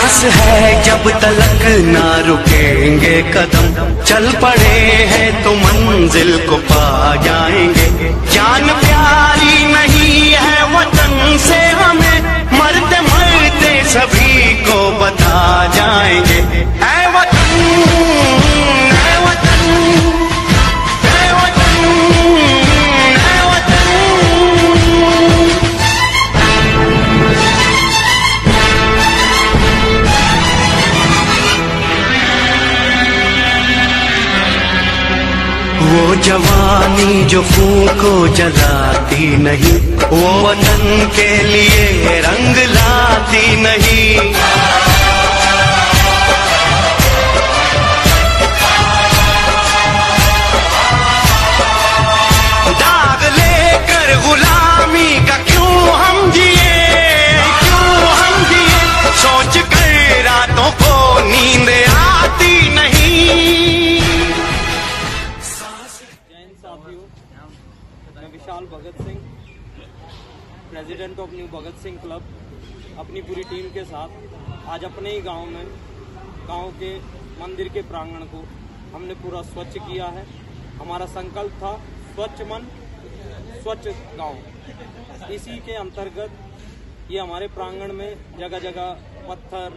सांस है जब तलक ना रुकेंगे कदम, चल पड़े हैं तो मंजिल को पा जाएंगे। जान प्यारी नहीं है वतन से हमें, मरते मरते सभी को बता जाएंगे। ऐ वतन, ऐ वतन, ऐ वतन, ऐ वतन। वो जवानी जो खून को जलाती नहीं, वो वतन के लिए रंग लाती नहीं। दाग लेकर गुलामी का क्यों हम जिए, क्यों हम जिए, सोच कर रातों को नींद आती नहीं। मैं Vishal Bhagat Singh, president of new Bhagat Singh club, अपनी पूरी टीम के साथ आज अपने ही गांव में, गांव के मंदिर के प्रांगण को हमने पूरा स्वच्छ किया है। हमारा संकल्प था स्वच्छ मन स्वच्छ गांव। इसी के अंतर्गत ये हमारे प्रांगण में जगह जगह पत्थर,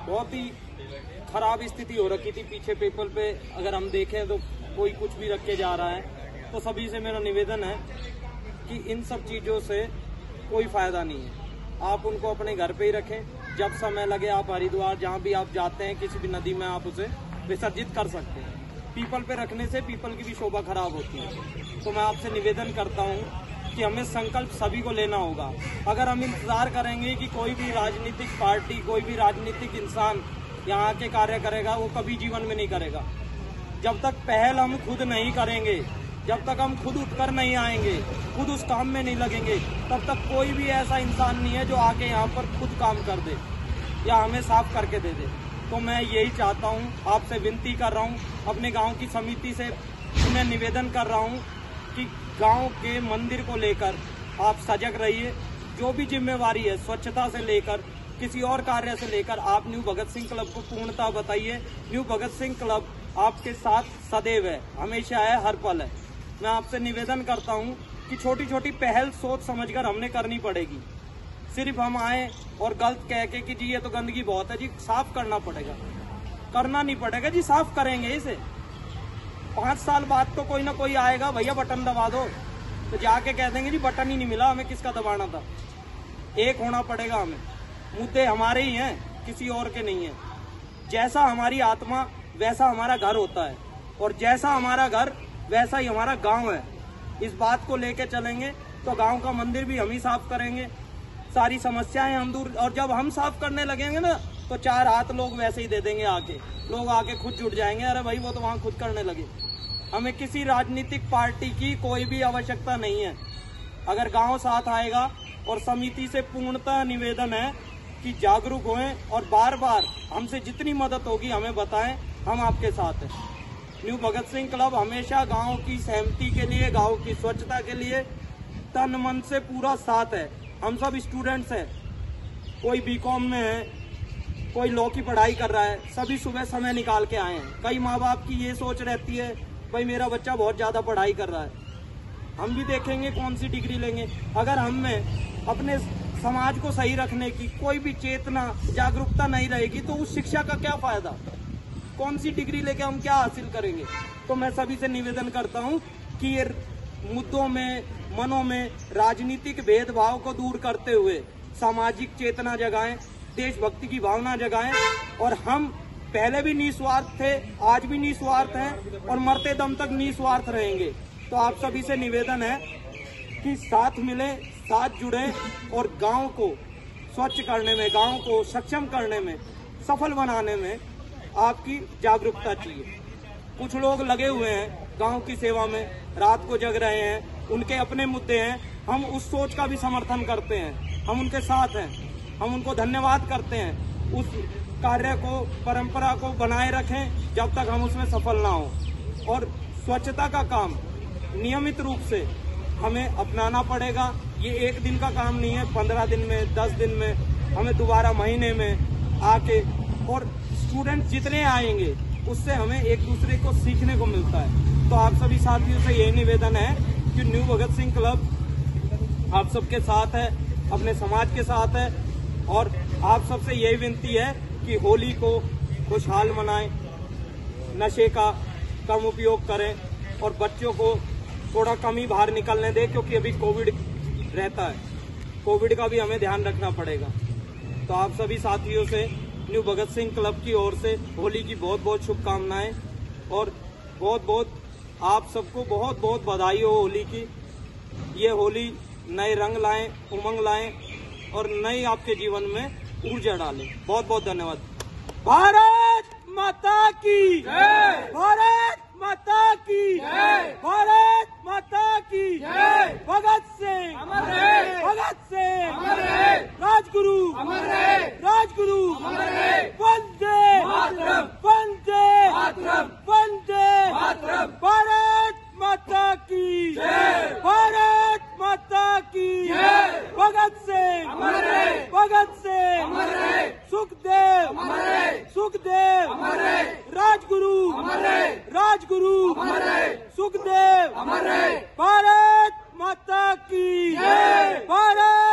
बहुत ही खराब स्थिति हो रखी थी। पीछे पेपर पे अगर हम देखें तो कोई कुछ भी रख के जा रहा है। तो सभी से मेरा निवेदन है कि इन सब चीज़ों से कोई फ़ायदा नहीं है। आप उनको अपने घर पे ही रखें। जब समय लगे आप हरिद्वार, जहाँ भी आप जाते हैं, किसी भी नदी में आप उसे विसर्जित कर सकते हैं। पीपल पे रखने से पीपल की भी शोभा खराब होती है। तो मैं आपसे निवेदन करता हूँ कि हमें संकल्प सभी को लेना होगा। अगर हम इंतज़ार करेंगे कि कोई भी राजनीतिक पार्टी, कोई भी राजनीतिक इंसान यहाँ आके कार्य करेगा, वो कभी जीवन में नहीं करेगा। जब तक पहल हम खुद नहीं करेंगे, जब तक हम खुद उठकर नहीं आएंगे, खुद उस काम में नहीं लगेंगे, तब तक कोई भी ऐसा इंसान नहीं है जो आके यहाँ पर खुद काम कर दे या हमें साफ करके दे दे। तो मैं यही चाहता हूँ, आपसे विनती कर रहा हूँ, अपने गांव की समिति से मैं निवेदन कर रहा हूँ कि गांव के मंदिर को लेकर आप सजग रहिए। जो भी जिम्मेवारी है, स्वच्छता से लेकर किसी और कार्य से लेकर, आप न्यू भगत सिंह क्लब को पूर्णता बताइए। न्यू भगत सिंह क्लब आपके साथ सदैव है, हमेशा है, हर पल है। मैं आपसे निवेदन करता हूं कि छोटी छोटी पहल सोच समझकर हमने करनी पड़ेगी। सिर्फ हम आए और गलत कह के कि जी ये तो गंदगी बहुत है जी, साफ करना पड़ेगा। करना नहीं पड़ेगा जी, साफ करेंगे इसे। 5 साल बाद तो कोई ना कोई आएगा, भैया बटन दबा दो, तो जाके कह देंगे जी बटन ही नहीं मिला, हमें किसका दबाना था। एक होना पड़ेगा हमें। मुद्दे हमारे ही हैं, किसी और के नहीं है। जैसा हमारी आत्मा वैसा हमारा घर होता है, और जैसा हमारा घर वैसा ही हमारा गांव है। इस बात को लेके चलेंगे तो गांव का मंदिर भी हम ही साफ करेंगे, सारी समस्याएं हम दूर। और जब हम साफ करने लगेंगे ना, तो 4 हाथ लोग वैसे ही दे देंगे आके, लोग आके खुद जुट जाएंगे, अरे भाई वो तो वहाँ खुद करने लगे। हमें किसी राजनीतिक पार्टी की कोई भी आवश्यकता नहीं है। अगर गाँव साथ आएगा, और समिति से पूर्णतः निवेदन है कि जागरूक होएं और बार बार हमसे जितनी मदद होगी हमें बताएं, हम आपके साथ हैं। न्यू भगत सिंह क्लब हमेशा गांव की सहमति के लिए, गांव की स्वच्छता के लिए तन मन से पूरा साथ है। हम सब स्टूडेंट्स हैं, कोई बीकॉम में है, कोई लॉ की पढ़ाई कर रहा है, सभी सुबह समय निकाल के आए हैं। कई माँ बाप की ये सोच रहती है भाई मेरा बच्चा बहुत ज़्यादा पढ़ाई कर रहा है, हम भी देखेंगे कौन सी डिग्री लेंगे। अगर हम में अपने समाज को सही रखने की कोई भी चेतना, जागरूकता नहीं रहेगी तो उस शिक्षा का क्या फायदा, कौन सी डिग्री लेके हम क्या हासिल करेंगे। तो मैं सभी से निवेदन करता हूं कि ये मुद्दों में, मनों में राजनीतिक भेदभाव को दूर करते हुए सामाजिक चेतना जगाएं, देशभक्ति की भावना जगाएं। और हम पहले भी निस्वार्थ थे, आज भी निस्वार्थ हैं, और मरते दम तक निस्वार्थ रहेंगे। तो आप सभी से निवेदन है कि साथ मिलें, साथ जुड़ें, और गांव को स्वच्छ करने में, गांव को सक्षम करने में, सफल बनाने में आपकी जागरूकता चाहिए। कुछ लोग लगे हुए हैं गांव की सेवा में, रात को जग रहे हैं, उनके अपने मुद्दे हैं। हम उस सोच का भी समर्थन करते हैं, हम उनके साथ हैं, हम उनको धन्यवाद करते हैं। उस कार्य को, परंपरा को बनाए रखें जब तक हम उसमें सफल ना हो। और स्वच्छता का काम नियमित रूप से हमें अपनाना पड़ेगा। ये एक दिन का काम नहीं है, 15 दिन में, 10 दिन में, हमें दोबारा महीने में, आके, और स्टूडेंट जितने आएंगे उससे हमें एक दूसरे को सीखने को मिलता है। तो आप सभी साथियों से यही निवेदन है कि न्यू भगत सिंह क्लब आप सबके साथ है, अपने समाज के साथ है, और आप सबसे यही विनती है कि होली को खुशहाल मनाएं, नशे का कम उपयोग करें और बच्चों को थोड़ा कम ही बाहर निकलने दें, क्योंकि अभी कोविड रहता है, कोविड का भी हमें ध्यान रखना पड़ेगा। तो आप सभी साथियों से न्यू भगत सिंह क्लब की ओर से होली की बहुत बहुत शुभकामनाएं, और बहुत बहुत आप सबको बहुत बहुत बधाई हो होली की। ये होली नए रंग लाएं, उमंग लाएं और नई आपके जीवन में ऊर्जा डालें। बहुत बहुत धन्यवाद। भारत माता की जय, भारत माता की जय, भारत माता की जय। भगत सिंह अमर रहे, भगत सिंह अमर रहे, राजगुरु अमर रहे, राजगुरु अमर रहे। वंदे मातरम, वंदे मातरम, वंदे मातरम। भारत माता की जय, भारत माता की जय। भगत सिंह अमर रहे, भगत सिंह अमर रहे, सुखदेव अमर रहे, सुखदेव अमर रहे, राजगुरु अमर रहे, राजगुरु अमर रहे, सुखदेव अमर रहे। भारत माता की जय, भारत